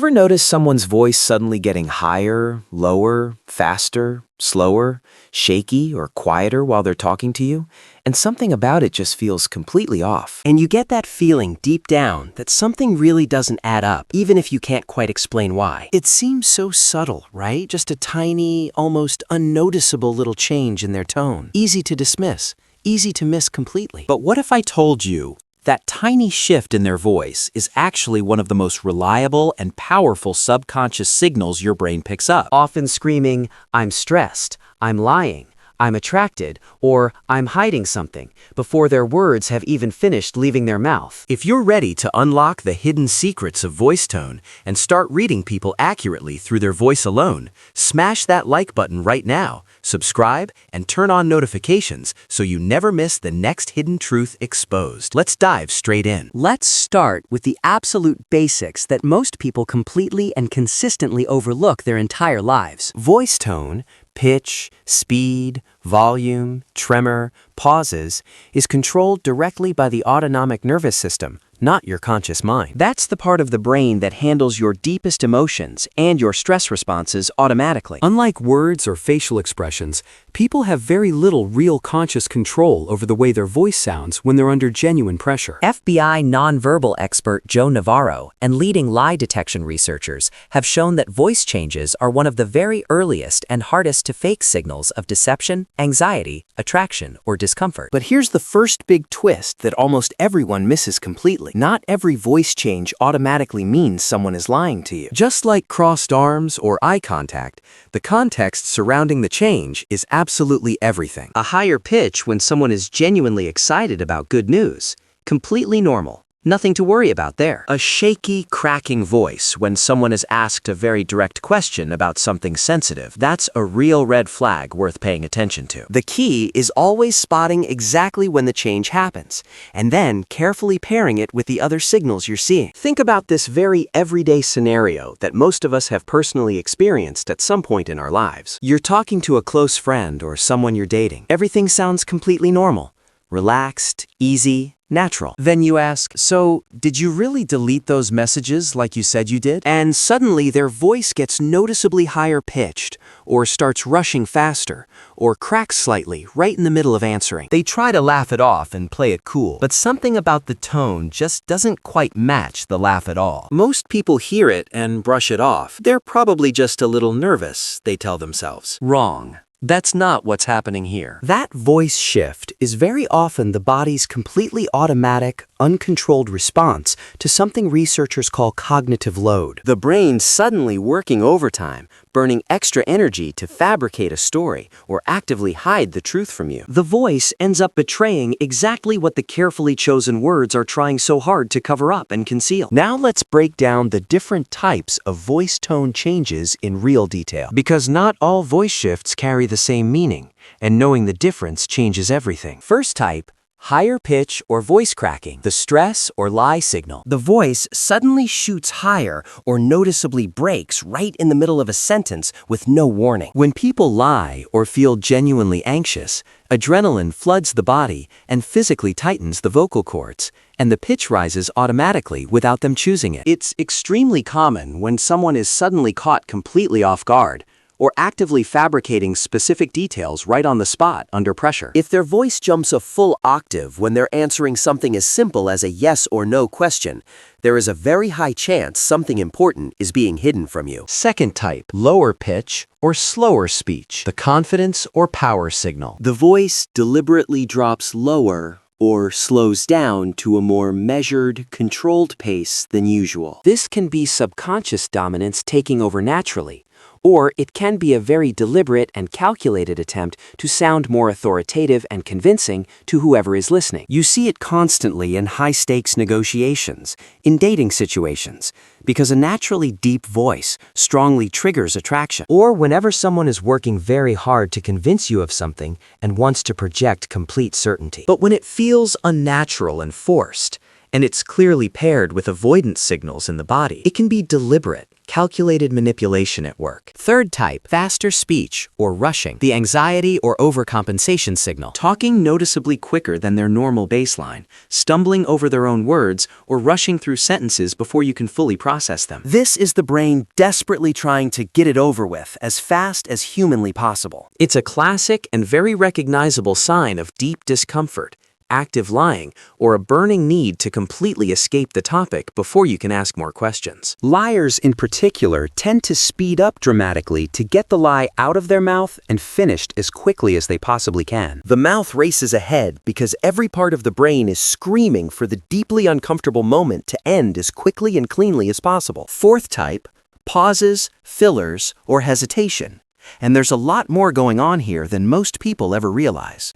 Ever notice someone's voice suddenly getting higher, lower, faster, slower, shaky, or quieter while they're talking to you? And something about it just feels completely off. And you get that feeling deep down that something really doesn't add up, even if you can't quite explain why. It seems so subtle, right? Just a tiny, almost unnoticeable little change in their tone. Easy to dismiss, easy to miss completely. But what if I told you that tiny shift in their voice is actually one of the most reliable and powerful subconscious signals your brain picks up? Often screaming, "I'm stressed," "I'm lying," "I'm attracted," or "I'm hiding something," before their words have even finished leaving their mouth. If you're ready to unlock the hidden secrets of voice tone and start reading people accurately through their voice alone, smash that like button right now, subscribe, and turn on notifications so you never miss the next hidden truth exposed. Let's dive straight in. Let's start with the absolute basics that most people completely and consistently overlook their entire lives. Voice tone, pitch, speed, volume, tremor, pauses, is controlled directly by the autonomic nervous system, not your conscious mind. That's the part of the brain that handles your deepest emotions and your stress responses automatically. Unlike words or facial expressions, people have very little real conscious control over the way their voice sounds when they're under genuine pressure. FBI nonverbal expert Joe Navarro and leading lie detection researchers have shown that voice changes are one of the very earliest and hardest to fake signals of deception, anxiety, attraction, or discomfort. But here's the first big twist that almost everyone misses completely. Not every voice change automatically means someone is lying to you. Just like crossed arms or eye contact, the context surrounding the change is absolutely everything. A higher pitch when someone is genuinely excited about good news. Completely normal. Nothing to worry about there. A shaky, cracking voice when someone is asked a very direct question about something sensitive. That's a real red flag worth paying attention to. The key is always spotting exactly when the change happens, and then carefully pairing it with the other signals you're seeing. Think about this very everyday scenario that most of us have personally experienced at some point in our lives. You're talking to a close friend or someone you're dating. Everything sounds completely normal, relaxed, easy, natural. Then you ask, "So, did you really delete those messages like you said you did?" And suddenly their voice gets noticeably higher pitched, or starts rushing faster, or cracks slightly right in the middle of answering. They try to laugh it off and play it cool, but something about the tone just doesn't quite match the laugh at all. Most people hear it and brush it off. They're probably just a little nervous, they tell themselves. Wrong. That's not what's happening here. That voice shift is very often the body's completely automatic, uncontrolled response to something researchers call cognitive load. The brain suddenly working overtime, burning extra energy to fabricate a story or actively hide the truth from you. The voice ends up betraying exactly what the carefully chosen words are trying so hard to cover up and conceal. Now let's break down the different types of voice tone changes in real detail. Because not all voice shifts carry the same meaning, and knowing the difference changes everything. First type, higher pitch or voice cracking, the stress or lie signal. The voice suddenly shoots higher or noticeably breaks right in the middle of a sentence with no warning. When people lie or feel genuinely anxious, adrenaline floods the body and physically tightens the vocal cords, and the pitch rises automatically without them choosing it. It's extremely common when someone is suddenly caught completely off guard, or actively fabricating specific details right on the spot under pressure. If their voice jumps a full octave when they're answering something as simple as a yes or no question, there is a very high chance something important is being hidden from you. Second type, lower pitch or slower speech, the confidence or power signal. The voice deliberately drops lower or slows down to a more measured, controlled pace than usual. This can be subconscious dominance taking over naturally, or it can be a very deliberate and calculated attempt to sound more authoritative and convincing to whoever is listening. You see it constantly in high-stakes negotiations, in dating situations, because a naturally deep voice strongly triggers attraction. Or whenever someone is working very hard to convince you of something and wants to project complete certainty. But when it feels unnatural and forced, and it's clearly paired with avoidance signals in the body, it can be deliberate, calculated manipulation at work. Third type, faster speech or rushing, the anxiety or overcompensation signal. Talking noticeably quicker than their normal baseline, stumbling over their own words, or rushing through sentences before you can fully process them. This is the brain desperately trying to get it over with as fast as humanly possible. It's a classic and very recognizable sign of deep discomfort, active lying, or a burning need to completely escape the topic before you can ask more questions. Liars in particular tend to speed up dramatically to get the lie out of their mouth and finished as quickly as they possibly can. The mouth races ahead because every part of the brain is screaming for the deeply uncomfortable moment to end as quickly and cleanly as possible. Fourth type, pauses, fillers, or hesitation. And there's a lot more going on here than most people ever realize.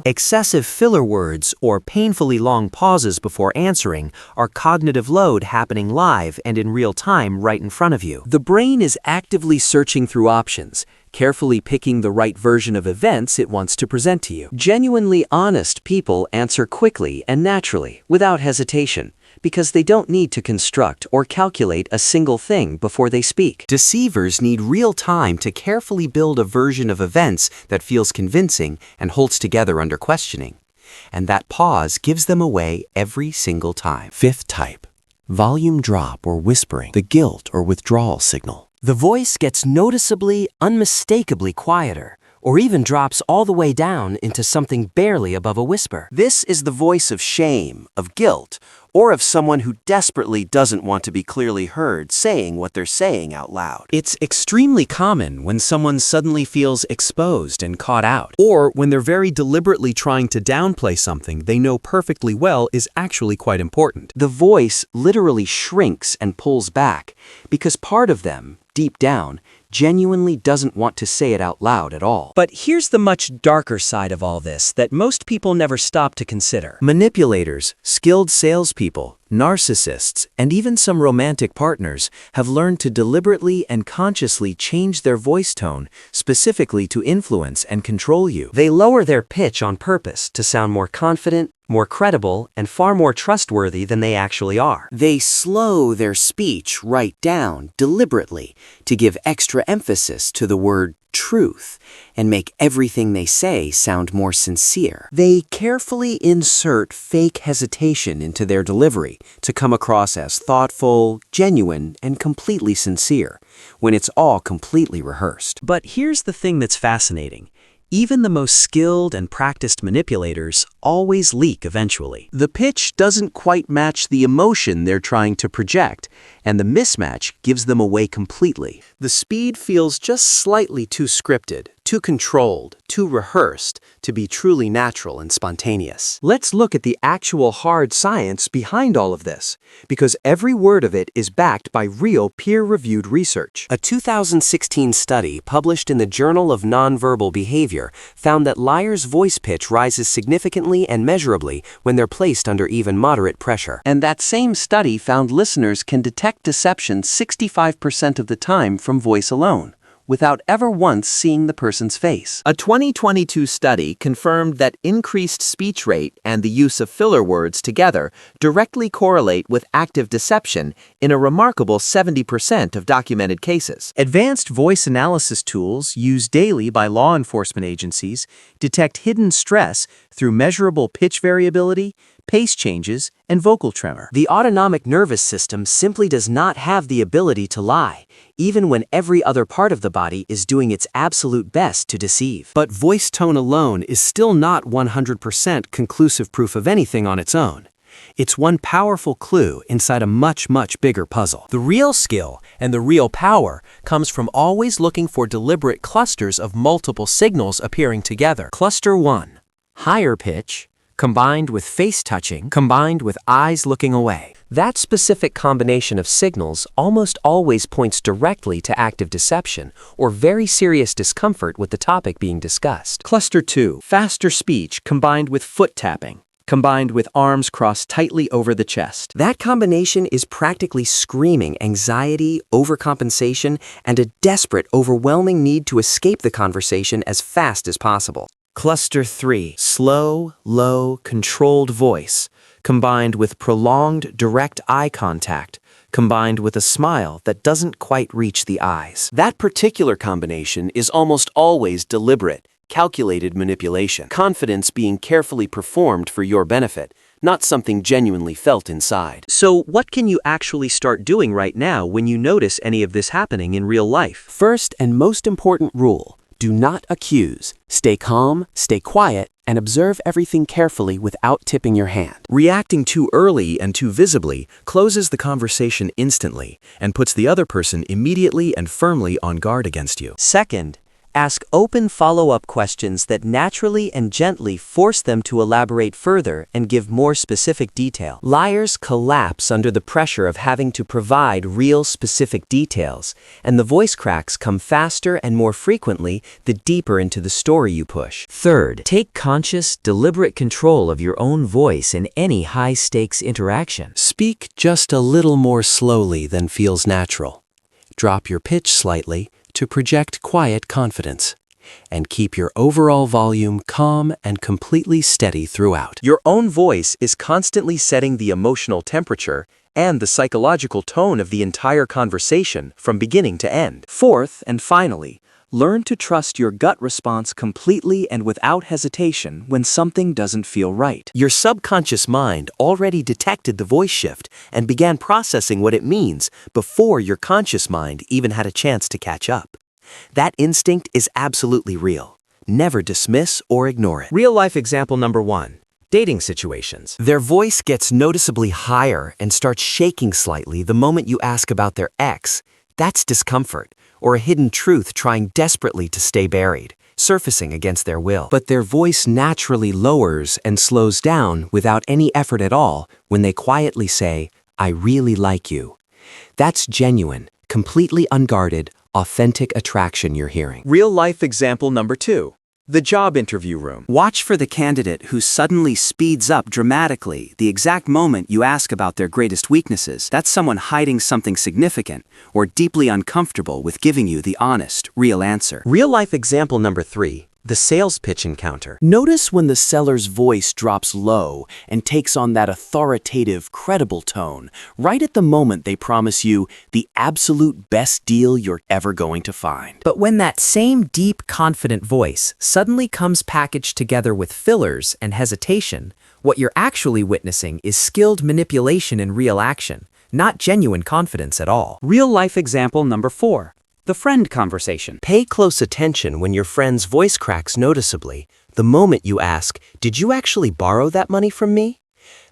Excessive filler words or painfully long pauses before answering are cognitive load happening live and in real time right in front of you. The brain is actively searching through options, carefully picking the right version of events it wants to present to you. Genuinely honest people answer quickly and naturally, without hesitation, because they don't need to construct or calculate a single thing before they speak. Deceivers need real time to carefully build a version of events that feels convincing and holds together under questioning. And that pause gives them away every single time. Fifth type, volume drop or whispering, the guilt or withdrawal signal. The voice gets noticeably, unmistakably quieter, or even drops all the way down into something barely above a whisper. This is the voice of shame, of guilt, or of someone who desperately doesn't want to be clearly heard saying what they're saying out loud. It's extremely common when someone suddenly feels exposed and caught out, or when they're very deliberately trying to downplay something they know perfectly well is actually quite important. The voice literally shrinks and pulls back because part of them, deep down, genuinely doesn't want to say it out loud at all. But here's the much darker side of all this that most people never stop to consider. Manipulators, skilled salespeople, narcissists, and even some romantic partners have learned to deliberately and consciously change their voice tone specifically to influence and control you. They lower their pitch on purpose to sound more confident, more credible, and far more trustworthy than they actually are. They slow their speech right down deliberately to give extra emphasis to the word truth and make everything they say sound more sincere. They carefully insert fake hesitation into their delivery to come across as thoughtful, genuine, and completely sincere, when it's all completely rehearsed. But here's the thing that's fascinating. Even the most skilled and practiced manipulators always leak eventually. The pitch doesn't quite match the emotion they're trying to project, and the mismatch gives them away completely. The speed feels just slightly too scripted, too controlled, too rehearsed to be truly natural and spontaneous. Let's look at the actual hard science behind all of this, because every word of it is backed by real peer-reviewed research. A 2016 study published in the Journal of Nonverbal Behavior found that liars' voice pitch rises significantly and measurably when they're placed under even moderate pressure. And that same study found listeners can detect deception 65% of the time from voice alone, without ever once seeing the person's face. A 2022 study confirmed that increased speech rate and the use of filler words together directly correlate with active deception in a remarkable 70% of documented cases. Advanced voice analysis tools used daily by law enforcement agencies detect hidden stress through measurable pitch variability, pace changes, and vocal tremor. The autonomic nervous system simply does not have the ability to lie, even when every other part of the body is doing its absolute best to deceive. But voice tone alone is still not 100% conclusive proof of anything on its own. It's one powerful clue inside a much bigger puzzle. The real skill and the real power comes from always looking for deliberate clusters of multiple signals appearing together. Cluster 1. Higher pitch, combined with face touching, combined with eyes looking away. That specific combination of signals almost always points directly to active deception or very serious discomfort with the topic being discussed. Cluster 2. Faster speech combined with foot tapping, combined with arms crossed tightly over the chest. That combination is practically screaming anxiety, overcompensation, and a desperate, overwhelming need to escape the conversation as fast as possible. Cluster 3. Slow, low, controlled voice, combined with prolonged direct eye contact, combined with a smile that doesn't quite reach the eyes. That particular combination is almost always deliberate, calculated manipulation. Confidence being carefully performed for your benefit, not something genuinely felt inside. So, what can you actually start doing right now when you notice any of this happening in real life? First and most important rule, do not accuse. Stay calm, stay quiet, and observe everything carefully without tipping your hand. Reacting too early and too visibly closes the conversation instantly and puts the other person immediately and firmly on guard against you. Second, ask open follow-up questions that naturally and gently force them to elaborate further and give more specific detail. Liars collapse under the pressure of having to provide real specific details, and the voice cracks come faster and more frequently the deeper into the story you push. Third, take conscious, deliberate control of your own voice in any high-stakes interaction. Speak just a little more slowly than feels natural. Drop your pitch slightly to project quiet confidence, and keep your overall volume calm and completely steady throughout. Your own voice is constantly setting the emotional temperature and the psychological tone of the entire conversation from beginning to end. Fourth, and finally, learn to trust your gut response completely and without hesitation when something doesn't feel right. Your subconscious mind already detected the voice shift and began processing what it means before your conscious mind even had a chance to catch up. That instinct is absolutely real. Never dismiss or ignore it. Real-life example number 1. Dating situations. Their voice gets noticeably higher and starts shaking slightly the moment you ask about their ex. That's discomfort, or a hidden truth trying desperately to stay buried, surfacing against their will. But their voice naturally lowers and slows down without any effort at all when they quietly say, "I really like you." That's genuine, completely unguarded, authentic attraction you're hearing. Real-life example number 2. The job interview room. Watch for the candidate who suddenly speeds up dramatically the exact moment you ask about their greatest weaknesses. That's someone hiding something significant or deeply uncomfortable with giving you the honest, real answer. Real-life example number 3. The sales pitch encounter. Notice when the seller's voice drops low and takes on that authoritative, credible tone, right at the moment they promise you the absolute best deal you're ever going to find. But when that same deep, confident voice suddenly comes packaged together with fillers and hesitation, what you're actually witnessing is skilled manipulation in real action, not genuine confidence at all. Real-life example number 4. The friend conversation. Pay close attention when your friend's voice cracks noticeably, the moment you ask, "Did you actually borrow that money from me?"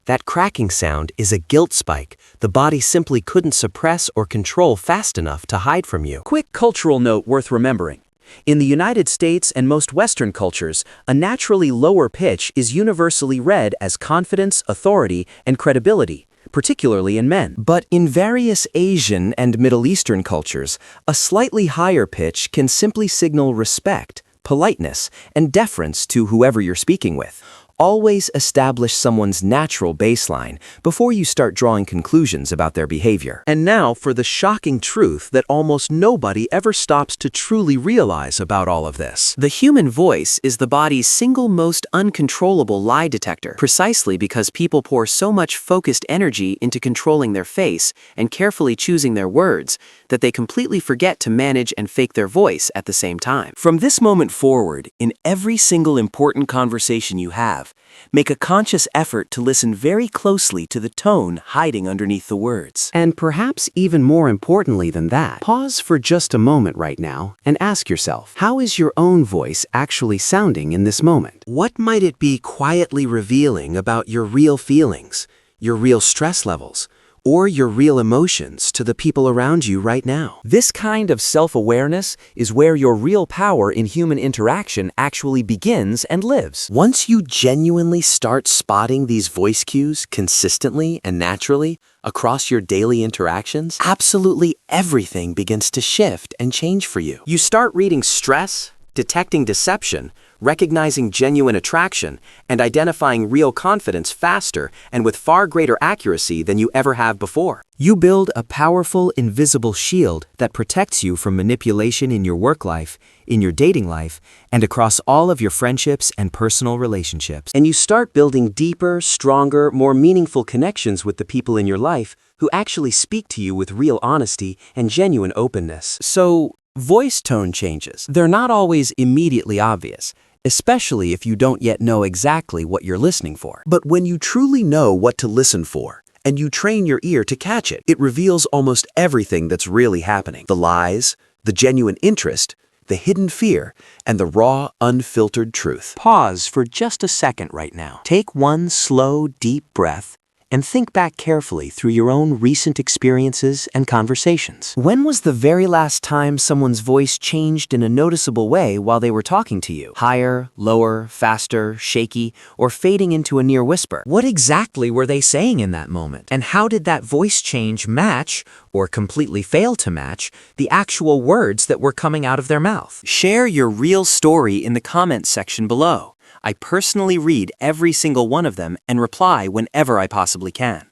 That cracking sound is a guilt spike the body simply couldn't suppress or control fast enough to hide from you. Quick cultural note worth remembering. In the United States and most Western cultures, a naturally lower pitch is universally read as confidence, authority, and credibility, particularly in men. But in various Asian and Middle Eastern cultures, a slightly higher pitch can simply signal respect, politeness, and deference to whoever you're speaking with. Always establish someone's natural baseline before you start drawing conclusions about their behavior. And now for the shocking truth that almost nobody ever stops to truly realize about all of this. The human voice is the body's single most uncontrollable lie detector, precisely because people pour so much focused energy into controlling their face and carefully choosing their words that they completely forget to manage and fake their voice at the same time. From this moment forward, in every single important conversation you have, make a conscious effort to listen very closely to the tone hiding underneath the words. And perhaps even more importantly than that, pause for just a moment right now and ask yourself, how is your own voice actually sounding in this moment? What might it be quietly revealing about your real feelings, your real stress levels, or your real emotions to the people around you right now? This kind of self-awareness is where your real power in human interaction actually begins and lives. Once you genuinely start spotting these voice cues consistently and naturally across your daily interactions, absolutely everything begins to shift and change for you. You start reading stress, detecting deception, recognizing genuine attraction, and identifying real confidence faster and with far greater accuracy than you ever have before. You build a powerful, invisible shield that protects you from manipulation in your work life, in your dating life, and across all of your friendships and personal relationships. And you start building deeper, stronger, more meaningful connections with the people in your life who actually speak to you with real honesty and genuine openness. So, voice tone changes. They're not always immediately obvious, especially if you don't yet know exactly what you're listening for. But when you truly know what to listen for, and you train your ear to catch it, it reveals almost everything that's really happening. The lies, the genuine interest, the hidden fear, and the raw, unfiltered truth. Pause for just a second right now. Take one slow, deep breath and think back carefully through your own recent experiences and conversations. When was the very last time someone's voice changed in a noticeable way while they were talking to you? Higher, lower, faster, shaky, or fading into a near whisper? What exactly were they saying in that moment? And how did that voice change match, or completely fail to match, the actual words that were coming out of their mouth? Share your real story in the comments section below. I personally read every single one of them and reply whenever I possibly can.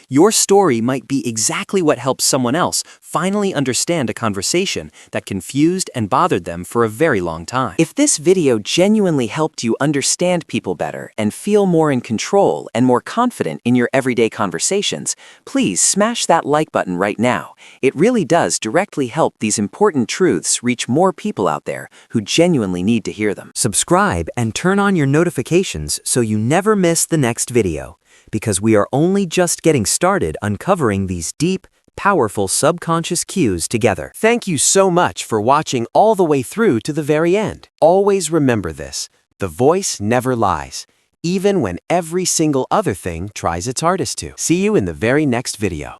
Your story might be exactly what helps someone else finally understand a conversation that confused and bothered them for a very long time. If this video genuinely helped you understand people better and feel more in control and more confident in your everyday conversations, please smash that like button right now. It really does directly help these important truths reach more people out there who genuinely need to hear them. Subscribe and turn on your notifications so you never miss the next video, because we are only just getting started uncovering these deep, powerful subconscious cues together. Thank you so much for watching all the way through to the very end. Always remember this: the voice never lies, even when every single other thing tries its hardest to. See you in the very next video.